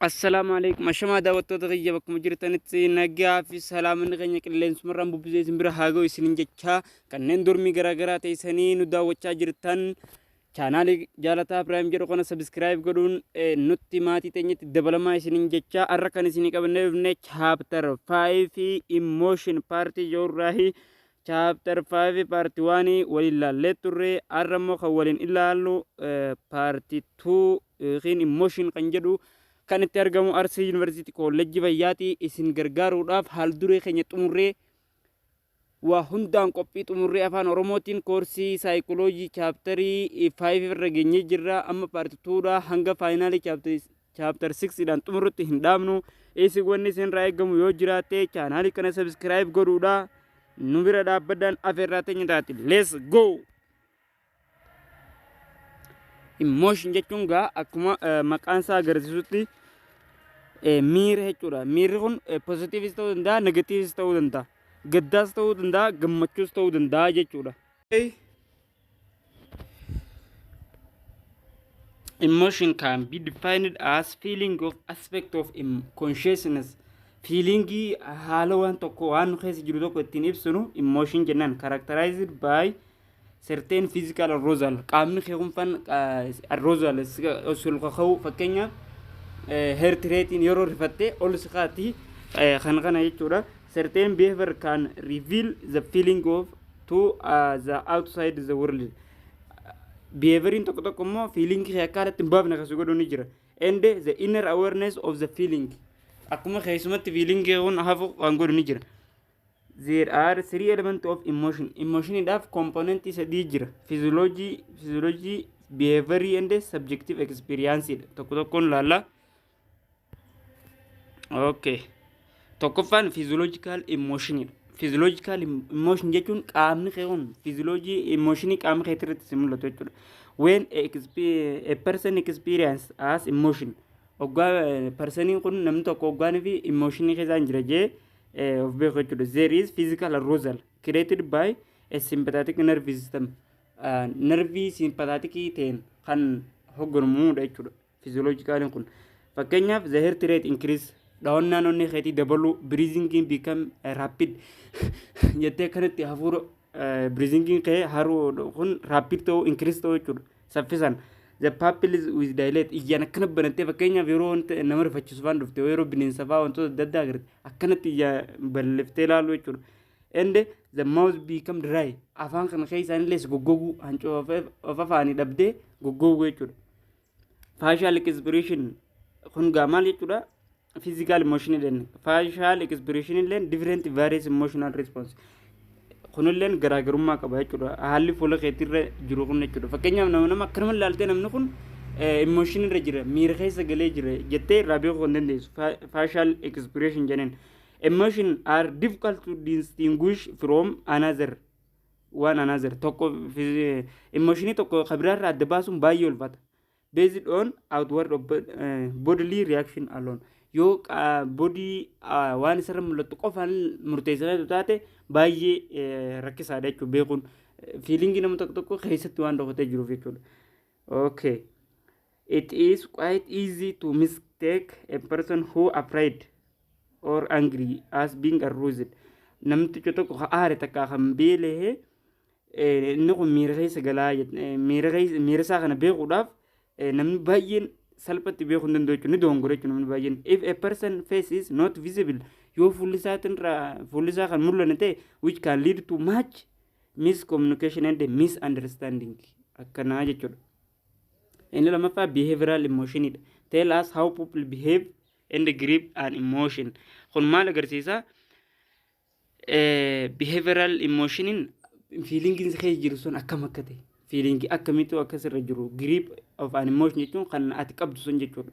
السلام عليكم أشما دعوت تغيي بكم جرتني نجا في سلام نغني كلين سمرة ببزي سمرة هاجو يسنين جتشا كنن دورمي غرا تيسنين ودعوت جرتن channel jalata prime jedhu kana subscribe godhuun nutti maatii teenyatti dabalamaa isiniin jecha har'a kan isinii qabannee chapter 5 emotion part jorrahi chapter 5 part 1 waliin ilaallee turre har'a immoo kan waliin ilaallu part 2 kin emotion kan jedhu kan itti argamu Arsii University College Fayyaati isin gargaaruudhaaf haal duree keenya xumurree وهندان قبي تمر أفان أروموتين كورسي سايكولوجي chapterii 5 irra geenye jirra amma part 2 dha hanga finally chapter 6 dhaan xumurutti hin dhaabnu eesi wanni isin irraa eegamu yoo jiraate channel kana subscribe godhuudha nu bira dhaabbadan afeerraa teenya taati let's go. Emotion jechuun gaa akkuma maqaan isaa agarsiisutti miira jechuudha. Miirri kun positiivis ta'uu danda'a negatiivis ta'uu danda'a. Gaddaas ta'uu danda'a gammachuus ta'uu danda'a jechuudha. Emotion can be defined as feeling of aspect of consciousness. Feelingii haala waan tokko waan keessa jiru tokko ittiin ibsinu emotion jennaan characterized by certain physical arousal. Qaamni keekumfan arousal sul qabu fakkeenya heart rate yeroo rifatte ol siqaati kan kana jechuudha. Certain behavior can reveal the feeling of to the outside the world. Behavior in tokko mo feeling akkaataa baaf na kasu godhuni jira. And the inner awareness of the feeling. Akkuma keessumatti feeling kun hafu kan godhuni jira. There are three elements of emotion. Emotion idaf component sadii jira. Physiology, behavior and subjective experience. Tokkoon laala. Okay. Tokkoffaan physiological emotion. Physiological emotion jechuun qaamni keekun physiology emotion qaamni keetirratti simulatu jechuudha. When a person experience as emotion oggaa personiin kun namni tokko oggaan fi emotion keessaan jira jee of beeku jechuudha. There is physical arousal created by a sympathetic nervous system. Nervii sympathetic ta'een kan hogganamuudha jechuudha. Physiological kun fakkeenyaaf the heart rate increase daawwannaa onnee keetii dabalu breathing become rapid jettee kanatti hafuura breathing kee haruu kun rapid ta'uu increase ta'uu jechuudha saffisan. The pupils with dilate iyyaan akkana banattee fakkeenyaaf yeroo nama rifachiisu faan dhufte yeroo bineensa fa'aa wantoota adda addaa agarte akkanatti iyyaa balleftee ilaalu jechuudha. And the mouth become dry afaan kana keessaanillee goggoguu hancoo of afaanii dhabdee goggoguu jechuudha. Facial expression kun gaa maal jechuudha. Physical emotion and facial expression and different various emotional response. Kunilleen garaagarummaa qaba jechuudha. Haalli fuula keetirra jiru kun jechuudha. Fakkeenyaaf nama akkanuma ilaaltee namni kun emotion irra jira, miira keessa galee jira jettee irraa beekuu kan dandeessu. Facial expression jennaan. Emotion are difficult to distinguish from one another. Tokko emotion tokko kabiraarraa adda baasuun baay'ee ulfaata. Based on outward bodily reaction alone. Yoo body waan isarra mul'atu qofaan murteessaa taate baay'ee rakkisaadha jechuudha beekuun feelingi nama tokko keessatti waan dhokatee jiruuf jechuudha. Okay. It is quite easy to mistake a person who afraid or angry as being aroused. Namticha tokko aare takka kan beelee inni kun miira keessa galaa miira isaa kana beekuudhaaf namni baay'een salphatti beekuu hin danda'u jechuun ni dogongora jechuun namni baay'een. If a person face is not visible yoo fuulli isaa kan mul'anne ta'e which can lead to much miscommunication and misunderstanding akkanaa jechuudha. Inni lamaffaa behavioral emotion. Tell us how people behave and grip an emotion. Kun maal agarsiisa? Behavioral emotion feeling keessa jiru sun akkam akka ta'e. Feeling akkamitti akkasirra jiru grip of an emotion jechuun kan ati qabdu sun jechuudha.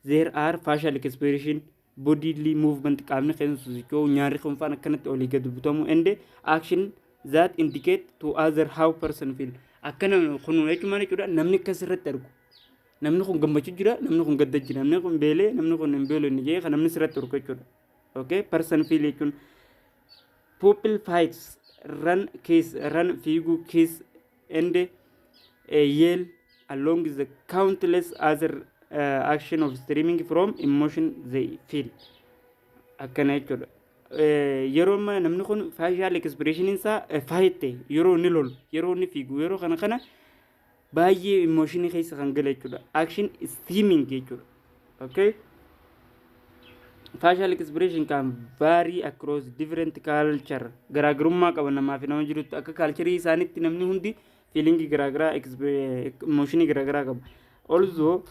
There are facial expression, bodily movement qaamni keessa sosochoo nyaarri konfaan akkanatti olii gad butamu and action that indicate to other how person feel. Akkana kun jechuun jechuudha namni akkasirratti argu. Namni kun gammachuu jira, namni kun gadda jira, namni kun beelee, namni kun hin beeloo inni jee kan namni sirratti argu jechuudha. Okay, person feel jechuun people fights run fiiguu kiss and yell along with the countless other action of streaming from emotion they feel akkana jechuudha. Yeroo amma namni kun facial expression isaa faayitte yeroo inni lolu yeroo inni fiigu yeroo kana baay'ee emotion keessa kan gala jechuudha. Action streaming jechuudha. Okay, facial expression can vary across different culture. Garaagarummaa qaba namaa fi nama jirutti akka culture isaaniitti namni hundi feeling garaagaraa emotion garaagaraa qaba. Also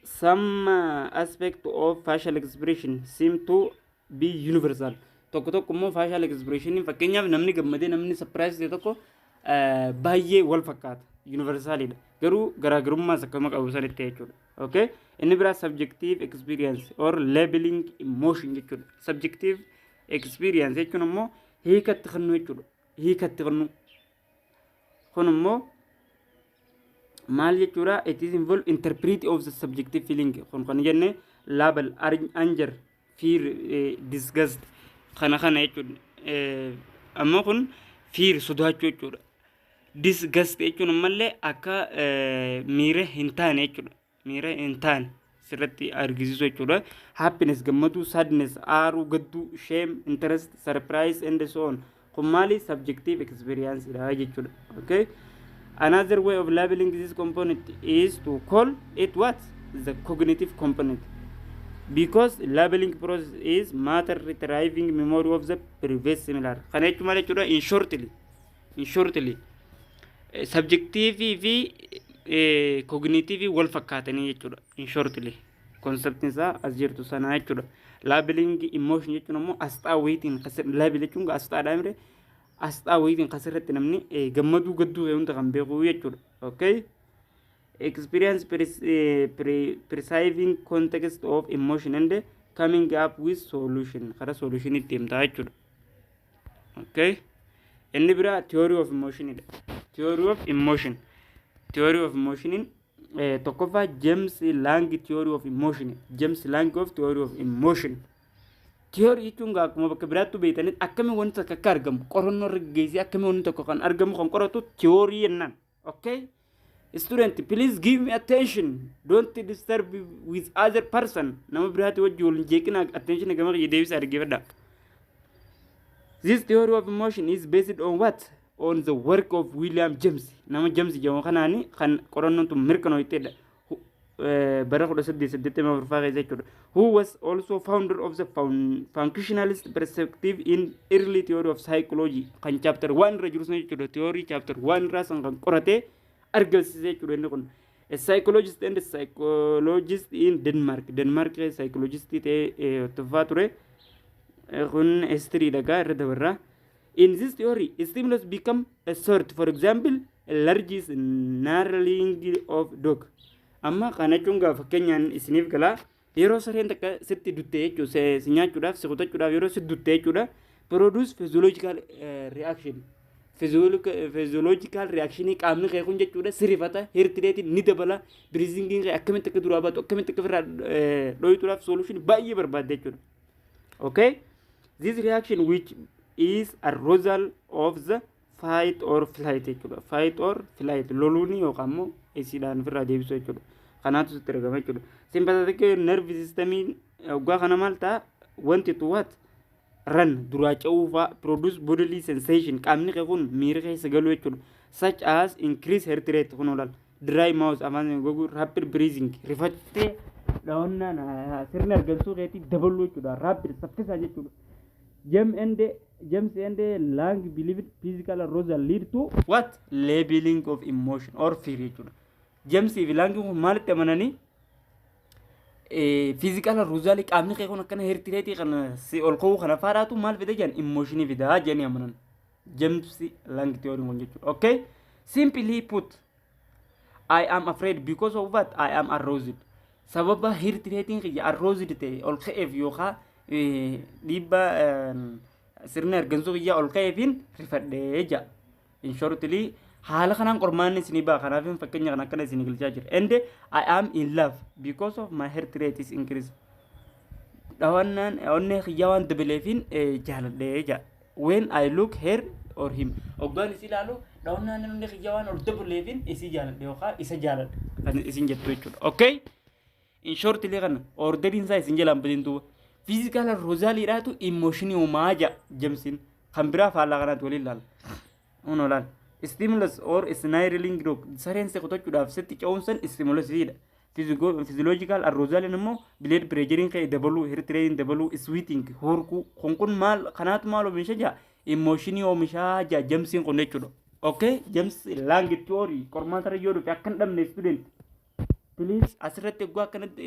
some aspect of facial expression seem to be universal. Tokko immoo facial expression fakkeenyaaf namni gammadee namni surprise ta'e tokko baay'ee wal fakkaata universalidha. Garuu garaagarummaas akkuma qabu sanitti jechuudha. Okay, inni biraa subjective experience or labeling emotion jechuudha. Subjective experience jechuun immoo hiikatti kennu jechuudha. Hiikatti kennu kun immoo maal jechuudha? It is involved interpret of the subjective feeling. Kun kan jenne label, anger, fear, disgust kana jechuudha. Amma kun fear sodaachuu jechuudha. Disgust jechuun ammallee akka miira hin taane jechuudha. Miira hin taane sirratti argisiisu jechuudha. Happiness, gammaduu, sadness, aaruu, gadduu, shame, interest, surprise and so on. Kun maali? Subjective experience dha jechuudha. Okay, another way of labeling this component is to call it what? The cognitive component. Because labeling process is matter retrieving memory of the previous similar. Kana jechuun maal jechuudha? In shortly subjective fi cognitive wal fakkaatanii jechuudha. In shortly concept isaa as jirtu sana jechuudha. Labeling emotion jechuun immoo asxaa wayitiin label jechuun asxaa dhaamire asxaa wayitiin kasirratti namni gammaduu gadduu hunda kan beeku jechuudha. Okay, experience perceiving context of emotion and coming up with solution. Kara solution itti himtaa jechuudha. Okay, inni biraa theory of emotion dha. Theory of emotion tokkoffaa James Lang theory of emotion. James Lang of theory of emotion. Theory jechuun akkuma bakka biraatti beekanitti akkami wanti tokko akka argamu qorannoo irra geessee akkami wanti tokko kan argamu kan qoratu theory jennaan. Okay, student, please give me attention. Don't disturb with other person. Nama biraatti wajji wal jeeqina attention gama deebisa argeeffadha. This theory of emotion is based on what? On the work of William James. Nama James jedhamu kanaani kan qorannoon tun mirkanoofamedha. Bara 1884 jechuudha. Who was also founder of the functionalist perspective in early theory of psychology. Kan chapter 1 irra jiru sana jechuudha. Theory chapter 1 irraa san kan qorate argamsiise jechuudha inni kun. A psychologist and a psychologist in Denmark. Denmark psychologist ta'ee tuffaa ture. Kun history dhagaa irra dabarraa. In this theory, stimulus become a sort. For example, a large snarling of dog. Amma kana jechuun fakkeenyaan isiniif galaa yeroo sareen takka sitti duttee jechuudha. Si nyaachuudhaaf si kutachuudhaaf yeroo si duttee jechuudha. Produce physiological reaction. Physiological reaction qaamni kee kun jechuudha sirifata heart rate ni dabala breathing kee akkamitti akka duraa baatu akkamitti akka firraa dhoyituudhaaf solution baay'ee barbaadde jechuudha. Okay, this reaction which is a result of the fight or flight jechuudha. Fight or flight loluuni yookaan immoo isiidhaan firraa deebisuu jechuudha. Kanaatu sitti argama jechuudha. Sympathetic nerve system waggaa kana maal ta'a? Wanti tu what? Run duraa ca'uufaa produce bodily sensation qaamni kee kun miira keessa galuu jechuudha. Such as increase heart rate kun olaal dry mouth afaan gogu rapid breathing rifattee dhaawannaan sirni argamsuu keetii dabaluu jechuudha. Rapid saffisaa jechuudha. James and Lang believed physical arousal lead to what? Labeling of emotion or fear jechuudha. James fi Lang kun maalitti amananii physical arousal qaamni kee kun akkana heart rate kana si ol ka'uu kana faadhaatu maal fide jedhan emotion fidaa jedhanii amanan. James Lang theory kun jechuudha. Okay, simply put, I am afraid because of what? I am aroused. Sababa heart rate kiyya aroused ta'e ol ka'eef yookaan dhiibbaa sirna argamsuu kiyya ol ka'eefin rifadhee jira. In shortly haala kanaan qormaanni isinii ba'a kanaaf fakkeenya kana akkana isinii galchaa jira. And I am in love because of my heart rate is increased. Dhawannaan onnee kiyya waan dabaleefin jaaladhee jira. When I look her or him. Obbolaan isi ilaalu Daawwannaan namni xiyyawaan ol dabaluufin isii jaaladha yookaan isa jaaladha kan isin jettu jechuudha. Okay? In short illee kana orderiin isaa isin jalaan batiin duuba. Physical rosaaliidhaatu emotionii uumaa ja'a Jamesin kan biraa faallaa kanaatti waliin ilaala. Unolaan. Stimulus or snarling dog sareen se qotachuudhaaf sitti ce'umsan stimulusiidha. Physiological arousal immoo blood pressure kee dabaluu, heart rate dabaluu, sweating horkuu kun maal kanaatu maal oomisha jaa emotionii oomishaa jaa Jamesin kun jechuudha. Okay? James lang theory qormaata yoo dhufe akka hin dhabne student. Please asirratti egaa akkanatti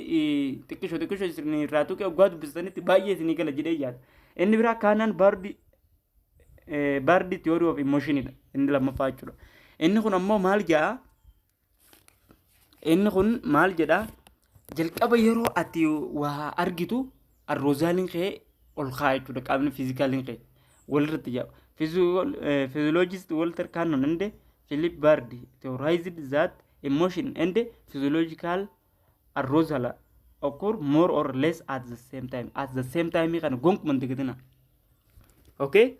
xiqqishoo isin irraatu kee egaa dubbistanitti baay'ee isinii gala jedhee yaada. Inni biraa kaanaan Bardi theory of emotion dha. Inni lammaffaa jechuudha. Inni kun ammoo maal jedhaa? Inni kun maal jedhaa? Jalqaba yeroo ati waa argitu arroozaaliin kee ol kaa jechuudha. Qaamni fiizikaaliin kee walirratti jedha. Physiologist Walter Cannon and Philip Bardi theorized that emotion and physiological arousal occur more or less at the same time. At the same time, kan gonkuman digatina. Okay?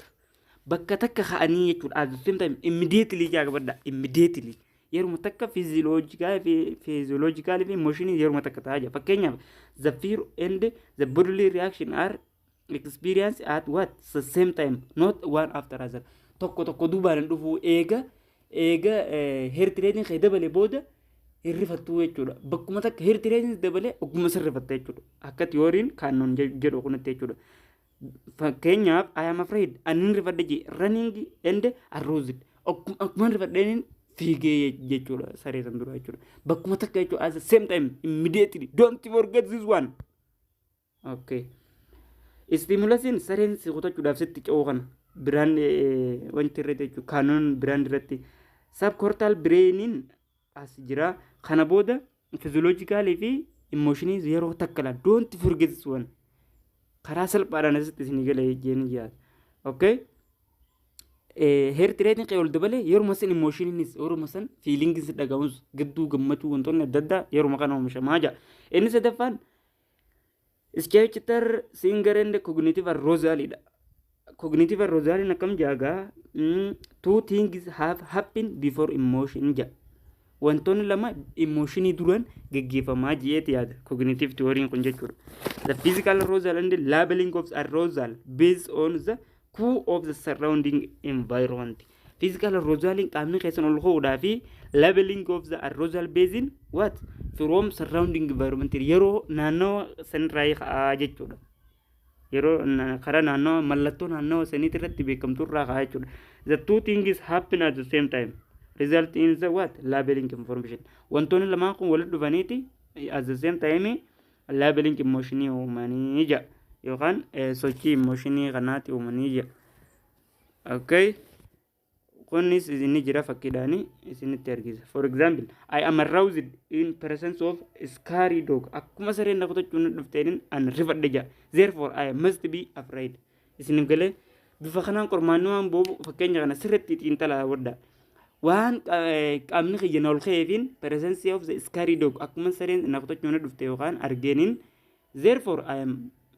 Bakka takka ka'anii jechuudha. At the same time, immediately jaagabadda. Immediately. Yeruma takka physiological fi emotion yeruma takka ta'aa jira. Fakkeenyaaf, the fear and the bodily reaction are experienced at what? The same time, not one after other. Tokko duubaan dhufu eega heart rate kee dabale booda hirrifattuu jechuudha. Bakkuma takka heart rate dabale ogguma sirrifatta jechuudha. Akka tiyooriin kaannoon jedhu kunatti jechuudha. Fakkeenyaaf I am afraid anin rifadhe je running and aroused. Ogguma rifadheen fiigee jechuudha saree san dura jechuudha. Bakkuma takka jechuudha at the same time immediately. Don't forget this one. Okay. Stimulusin sareen si qotachuudhaaf sitti ce'uu kana biraan wanti irratti jechuudha. Kaanoon biraan irratti subcortical brainin as jira. Kana booda physiologically fi emotionii yeroo takka la. Don't forget this one. Karaa salphaadhaan asitti isin gala jeenii yaada. Okay? Heart rate kee ol dabale yeruma san emotioniinis yeruma san feelingis dhagahuus gidduu gammachuu wantoonni adda addaa yeruma kana oomishamaa jira. Inni sadaffaan Sketcher singer and cognitive arousal. Cognitive arousal nakam jaga two things have happened before emotion ja. Wantoonni lama emotionii duran geggeeffamaa ji'eeti yaada. Cognitive theory kun jechuudha. The physical arousal and the labeling of arousal based on the cue of the surrounding environment. Physical arousal qaamni keessan ol ka'uudhaa fi labeling of the arousal based in what? From surrounding environment. Yeroo naannoo sanirraa ka'aa jechuudha. Yeroo karaa naannoo mallattoo naannoo saniitti irratti beekamtu irraa ka'aa jechuudha. The two things happen at the same time. Result in the what? Labeling information. Wantoonni lamaan kun walitti dhufaniiti at the same time labeling emotionii uumanii jira. Yookaan sochii emotionii kanaatti uumanii jira. Okay? Kunis isinni jira fakkiidhaani isinitti argisa. For example, I am aroused in presence of a scary dog. Akkuma sareen na qotachuun dhufteen an rifadhe jira. Therefore, I must be afraid. Isinif galee bifa kanaan qormaannoo waan boobu fakkeenya kana sirriitti xiinxalaa wadda. Waan qaamni kiyya na ol ka'eefin presence of the scary dog akkuma sareen na qotachuun dhufte yookaan argeeniin therefore I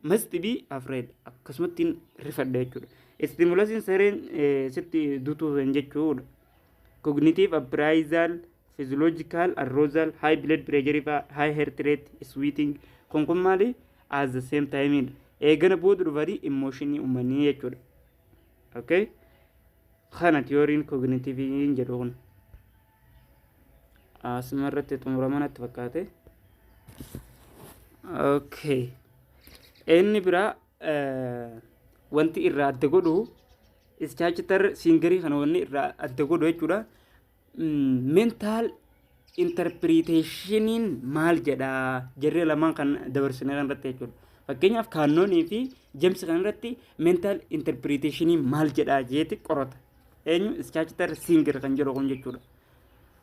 must be afraid. Akkasumatti rifadhe jechuudha. Stimulusin sareen sitti duutuu hin jechuudha. Cognitive appraisal, physiological arousal, high blood pressure, high heart rate, sweating kun maali at the same time. Eegana booda dhufanii emotionii uumanii jechuudha. Okay? Kana tiyooriin cognitive hin jedhu kun. Asuma irratti xumuramanatti fakkaate. Okay. Inni biraa wanti irraa adda godhu ischaachitar singarii kana wanni irraa adda godhu jechuudha. Mental interpretationiin maal jedha jarree lamaan kan dabarsine kan irratti jechuudha. Fakkeenyaaf kaannoonii fi James kan irratti mental interpretationii maal jedha jeeti qorata. Eenyu ischaachitar singar kan jedhu kun jechuudha.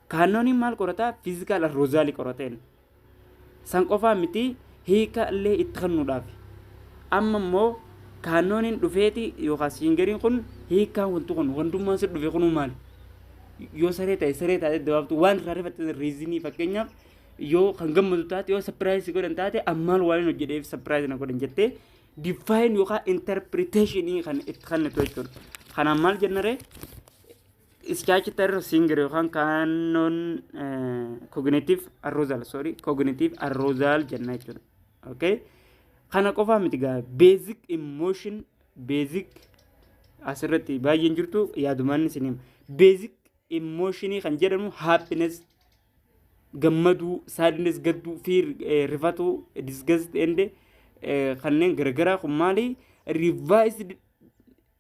Kaannooniin maal qorata? Physical arousal qorateen. San qofaa miti hiika illee itti kennuudhaaf. Amma immoo kaannooniin dhufeeti yookaan singariin kun hiikaan wantu kun wantummaan si dhufe kun maal? Yoo saree taate dabaabtu waan irraa rifatte riizinii fakkeenyaaf yoo kan gammadu taate yoo surprise godhan taate ammaal waan hin hojjedheef surprise na godhan jettee define yookaan interpretationii kan itti kennitu jechuudha. Kanaan maal jennaree Skaachitar singer yookaan kaanoon cognitive arousal cognitive arousal jenna jechuudha. Okay? Kana qofaa miti gaa basic emotion basic asirratti baay'een jirtu yaadumaan isin basic emotion kan jedhamu happiness gammadu sadness gaddu fear rifatu disgust and kanneen garagaraa kun maali revised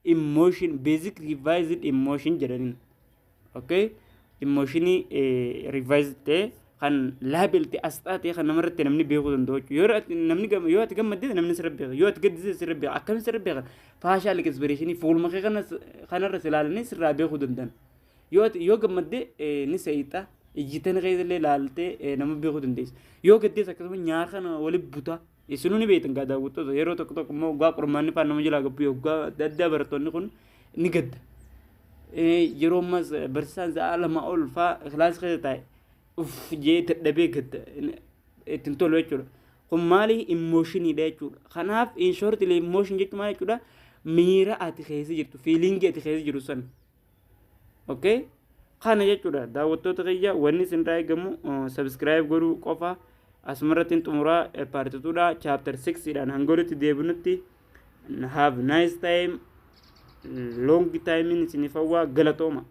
emotion basic revised emotion jedhaniin. Okay, emotionii revised ta'e kan label ta'e asxaa ta'e kan namarratti namni beekuu danda'u jechuudha. Yoo ati gammadde namni sirra beeka, yoo ati gaddise sirra beeka, akkamiin sirra beeka facial expression fuuluma kee kanarra ilaalanii sirraa beekuu danda'an. Yoo gammadde ni seeyita ijjitan keessa ilaaltee nama beekuu dandeessa. Yoo gaddees akkasuma nyaara kana waliin butaa isinuu ni beektan gaa daawwattoota yeroo tokko tokko immoo gaa qurmaanni faan nama jalaa gabbu yookaan adda addaa barattoonni kun ni gadda. Yeroo mas barsiisaan za'a lama ol faa kilaasii keessa taa'e jee dadhabee gadda ittiin tolu jechuudha. Kun maali emotionidha jechuudha. Kanaaf in short emotion jechuun maal jechuudha miira ati keessa jirtu feeling ati keessa jiru sana. Okay? Kana jechuudha daawwattoota kiyya wanni isin irraa eegamu subscribe godhuu qofa asumarratti xumuraa paartituudha chapter 6 dhaan hangolitti deebinutti have nice time long time in sinifawwa galatooma.